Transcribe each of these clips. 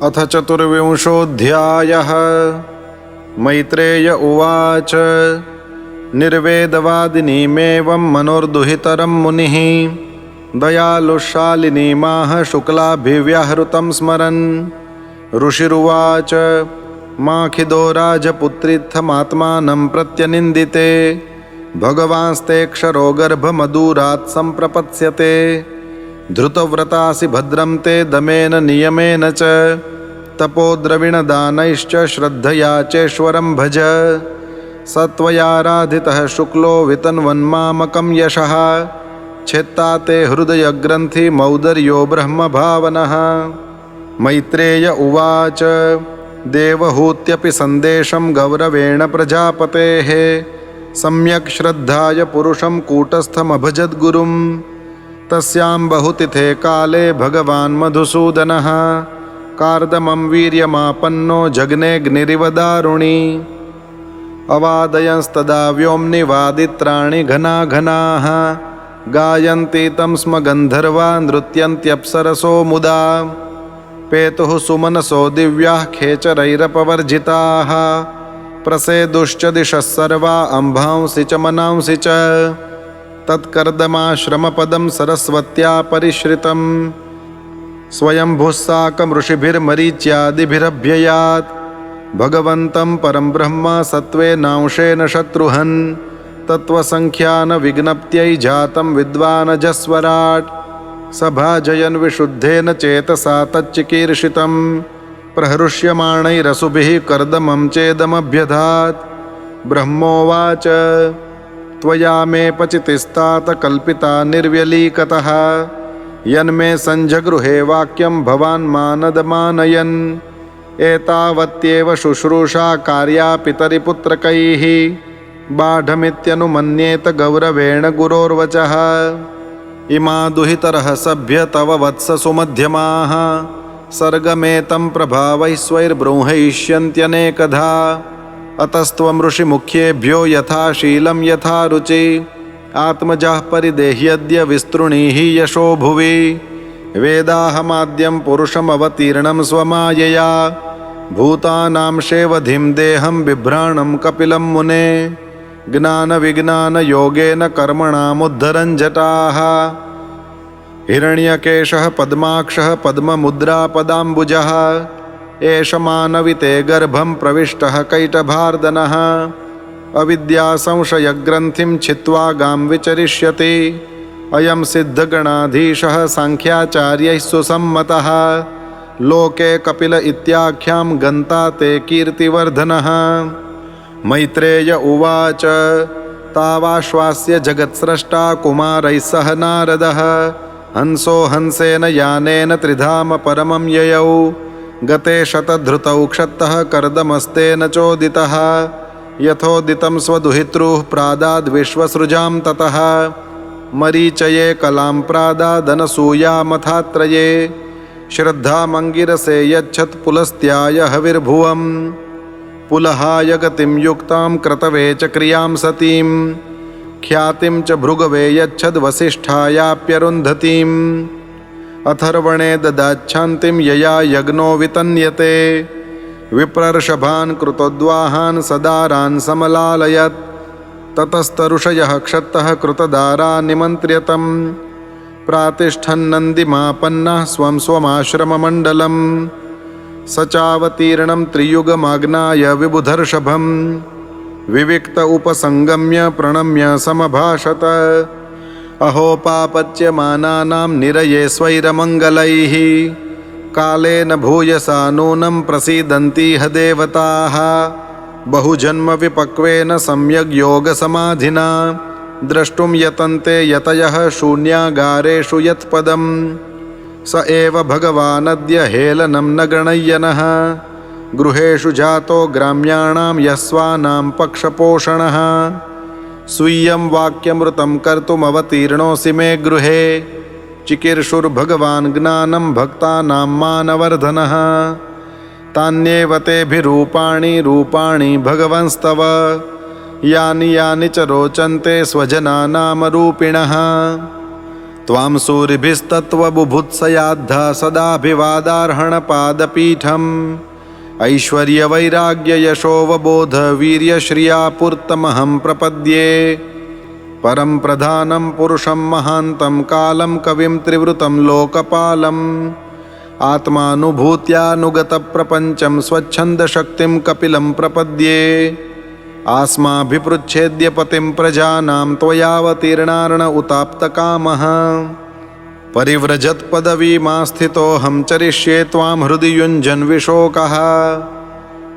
अथ चतुर्विंशोऽध्यायः। मैत्रेय उवाच निर्वेदवादिनीमेवं मनोर्दुहितरं मुनिः दयालुशालिनीमाह शुक्लाभिव्याहृतं स्मरन्। ऋषिरुवाच माखिदो राजपुत्रीत्थमात्मानं प्रत्यनिन्दिते भगवांस्तेऽक्षरो गर्भमदूरात् सम्प्रपत्स्यते। धृतव्रतासि भद्रं ते दमेन नियमेन च तपोद्रविणदानैश्च श्रद्धया चेश्वरं भज। सत्वयाराधितः शुक्लो वितन्वन्मामकं यशः छेत्ता ते हृदयग्रन्थि मौदर्यो ब्रह्मभावनः। मैत्रेय उवाच देवहूत्यपि सन्देशं गौरवेण प्रजापतेः सम्यक् श्रद्धाय पुरुषं कूटस्थमभजद्गुरुम्। तस्यां बहुतिथे काले भगवान् मधुसूदनः कार्दमं वीर्यमापन्नो जग्नेऽग्निरिव दारुणी। अवादयंस्तदा व्योम्नि वादित्राणि घनाघनाः गायन्ति तं स्म गन्धर्वा नृत्यन्त्यप्सरसो मुदा। पेतुः सुमनसो दिव्याः खेचरैरपवर्जिताः प्रसेदुश्च दिशः सर्वा अम्भांसि च मनांसि च। तत्कर्दमाश्रमपदं सरस्वत्या परिश्रितं स्वयंभुः साकं ऋषिभिर्मरीच्यादिभिरभ्ययात्। भगवन्तं परं ब्रह्म सत्त्वेनांशेन शत्रुहन् तत्त्वसङ्ख्यानविज्ञप्त्यै जातं विद्वानजस्वराट्। सभाजयन् विशुद्धेन चेतसा तच्चिकीर्षितं प्रहृष्यमाणैरसुभिः कर्दमं चेदमभ्यधात्। ब्रह्मोवाच त्वया मे पचितिस्तात कल्पिता निर्व्यलीकतः यन्मे सञ्जगृहे वाक्यं भवान् मानदमानयन्। एतावत्येव शुश्रूषा कार्या पितरिपुत्रकैः बाढमित्यनुमन्येत गौरवेण गुरोर्वचः। इमा दुहितरः सभ्य तव वत्स सुमध्यमाः सर्गमेतं प्रभावैः स्वैर्बृंहयिष्यन्त्यनेकधा। अतस्त्वं ऋषिमुख्येभ्यो यथा शीलं यथा रुचि आत्मजाः परिदेह्यद्य विस्तृणीः यशो भुवि। वेदाहमाद्यं पुरुषमवतीर्णं स्वमायया भूतानां शेवधिं देहं बिभ्राणं कपिलं मुने। ज्ञानविज्ञानयोगेन कर्मणामुद्धरन् जटाः हिरण्यकेशः पद्माक्षः पद्ममुद्रापदाम्बुजः। एष मानविते गर्भं प्रविष्टः कैटभार्दनः अविद्यासंशयग्रन्थिं छित्त्वा गां विचरिष्यति। अयं सिद्धगणाधीशः साङ्ख्याचार्यैः सुसम्मतः लोके कपिल इत्याख्यां गन्ता ते कीर्तिवर्धनः। मैत्रेय उवाच तावाश्वास्य जगत्स्रष्टा कुमारैः सह नारदः हंसो हंसेन यानेन त्रिधाम परमं ययौ। गते शतधृतौ क्षत्तः कर्दमस्तेन चोदितः यथोदितं स्वदुहितृः प्रादाद्विश्वसृजां ततः। मरीचये कलां प्रादादनसूयामथात्रये श्रद्धामङ्गिरसे यच्छत् पुलस्त्याय हविर्भुवम्। पुलहाय गतिं युक्तां क्रतवे च क्रियां सतीं ख्यातिं च भृगवे यच्छद्वसिष्ठायाप्यरुन्धतीम्। अथर्वणे ददाच्छान्तिं यया यज्ञो वितन्यते विप्रर्षभान् कृतोद्वाहान् सदारान् समलालयत्। ततस्तरुषयः क्षत्तः कृतदारा निमन्त्र्यतं प्रातिष्ठन्नन्दिमापन्नः स्वं स्वमाश्रममण्डलम्। स चावतीर्णं त्रियुगमाज्ञाय विबुधर्षभं विविक्त उपसंगम्य प्रणम्य समभाषत। अहो पापच्यमानानां निरये स्वैरमङ्गलैः कालेन भूयसा नूनं प्रसीदन्तीह देवताः। बहुजन्मविपक्वेन सम्यग् योगसमाधिना द्रष्टुं यतन्ते यतयः शून्यागारेषु यत्पदम्। स एव भगवानद्य हेलनं न गणय्यनः गृहेषु जातो ग्राम्याणां यस्वानां पक्षपोषणः। स्वीयं वाक्यमृतं कर्तुमवतीर्णोऽसि मे गृहे चिकीर्षुर्भगवान् ज्ञानं भक्तानां मानवर्धनः। तान्येव तेभिरूपाणि रूपाणि भगवंस्तव यानि यानि च रोचन्ते स्वजनानामरूपिणः। त्वां सूरिभिस्तत्त्वबुभुत्सयाद्ध सदाभिवादार्हणपादपीठम् ऐश्वर्यवैराग्ययशोवबोधवीर्यश्रियापूर्तमहं प्रपद्ये परं प्रधानं पुरुषं महान्तं कालं कविं त्रिवृतं लोकपालम् आत्मानुभूत्यानुगतप्रपञ्चं स्वच्छन्दशक्तिं कपिलं प्रपद्ये आस्माभिपृच्छेद्य पतिं प्रजानां त्वयावतीर्णार्ण उताप्तकामः परिव्रजत्पदवीमास्थितोऽहं चरिष्ये त्वां हृदि युञ्जन् विशोकः।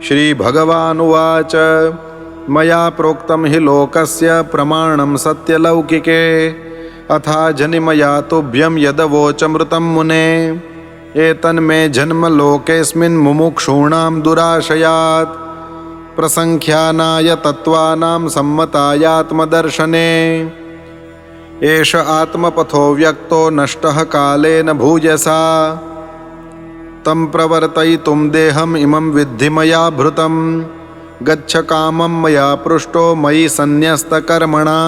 श्रीभगवानुवाच मया प्रोक्तं हि लोकस्य प्रमाणं सत्यलौकिके अथा जनिमया तुभ्यं यदवोचमृतं मुने एतन्मे जन्मलोकेऽस्मिन् मुमुक्षूणां दुराशयात् प्रसङ्ख्यानाय तत्त्वानां सम्मतायात्मदर्शने एष आत्मपथो व्यक्तो नष्टः कालेन भूयसा तं प्रवर्तयितुं देहम् इमं विद्धि मया भृतं गच्छ कामं मया पृष्टो मयि सन्न्यस्तकर्मणा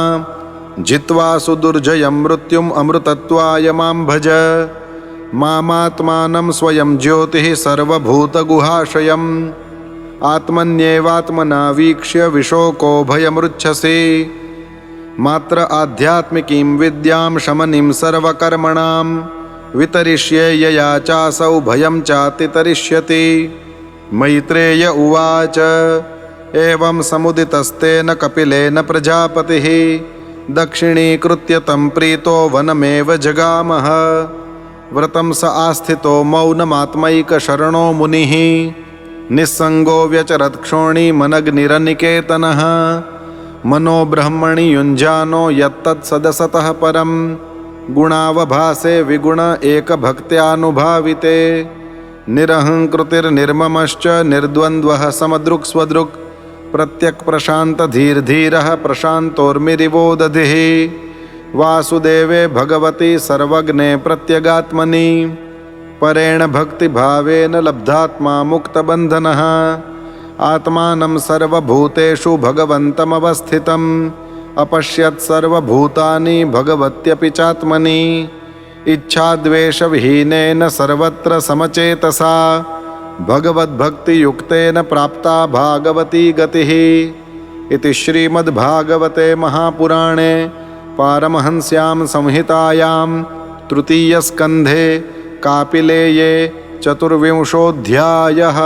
जित्वा सुदुर्जयं मृत्युम् अमृतत्वाय मां भज मामात्मानं स्वयं ज्योतिः सर्वभूतगुहाशयम् आत्मन्येवात्मना वीक्ष्य विशोको भयमृच्छसि मात्र आध्यात्मिकीं विद्यां शमनीं सर्वकर्मणां वितरिष्ये यया चासौ भयं चातितरिष्यति। मैत्रेय उवाच एवं समुदितस्तेन कपिलेन प्रजापतिः दक्षिणीकृत्य तं प्रीतो वनमेव जगामः व्रतं स आस्थितो मौनमात्मैकशरणो मुनिः निस्सङ्गो व्यचरत्क्षोणी मनग्निरनिकेतनः मनो ब्रह्मणि युञ्जानो यत्तत्सदसतः परं गुणावभासे विगुण एकभक्त्यानुभाविते निरहङ्कृतिर्निर्ममश्च निर्द्वन्द्वः समदृक्स्वदृक् प्रत्यक्प्रशान्तधीर्धीरः प्रशान्तोर्मिरिवो दधिः वासुदेवे भगवति सर्वज्ञे प्रत्यगात्मनि परेण भक्तिभावेन लब्धात्मा मुक्तबन्धनः आत्मानं सर्वभूतेषु भगवन्तमवस्थितम् अपश्यत् सर्वभूतानि भगवत्यपि चात्मनि इच्छाद्वेषविहीनेन सर्वत्र समचेतसा भगवद्भक्तियुक्तेन प्राप्ता भागवती गतिः इति श्रीमद्भागवते महापुराणे पारमहंस्यां संहितायां तृतीयस्कन्धे कापिलेये 24 चतुर्विंशोऽध्यायः।